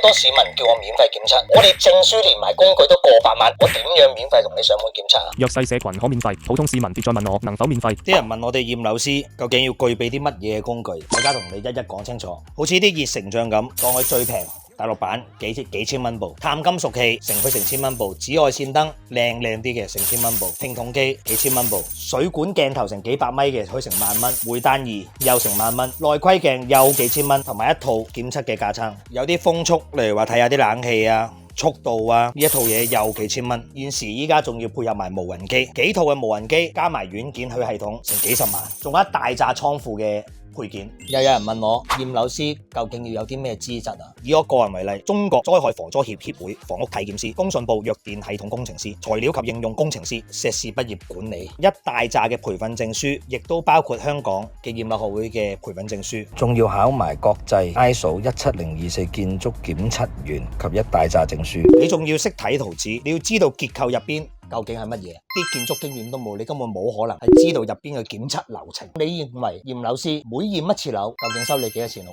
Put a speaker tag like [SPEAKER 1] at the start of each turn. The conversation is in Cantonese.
[SPEAKER 1] 多市民叫我免費檢測，我連證書連埋工具都過百萬，我點樣免費同你上門檢測啊？
[SPEAKER 2] 弱勢社群可免費，普通市民別再問我能否免費。
[SPEAKER 3] 啲人問我哋驗樓師究竟要具備啲乜嘢工具，大家同你一一講清楚。好似啲熱成像咁，當佢最平。大陸版幾千蚊部，碳金屬器成千蚊部，紫外線燈靚啲嘅成千蚊部，聽筒機幾千蚊部，水管鏡頭成幾百米嘅可以成萬蚊，回彈儀又成萬蚊，內窺鏡又幾千蚊，同埋一套檢測嘅架撐，有啲風速，例如話睇下啲冷氣啊。速度啊，呢一套嘢又幾千蚊，現時依家仲要配合埋無人機，幾套嘅無人機加埋軟件去系統，成幾十萬，仲有一大紮倉庫嘅配件。又有人問我驗樓師究竟要有啲咩資質啊？以我個人為例，中國災害防災協會房屋體檢師、工信部弱電系統工程師、材料及應用工程師、碩士畢業管理，一大紮嘅培訓證書，亦都包括香港嘅驗樓學會嘅培訓證書，仲要考埋國際 ISO 17024建築檢測員及一大紮證書。你仲要識睇圖紙，你要知道結構入邊究竟係乜嘢，啲建築經驗都冇，你根本冇可能係知道入邊嘅檢測流程。你認為驗樓師每驗一次樓究竟收你幾多錢啊？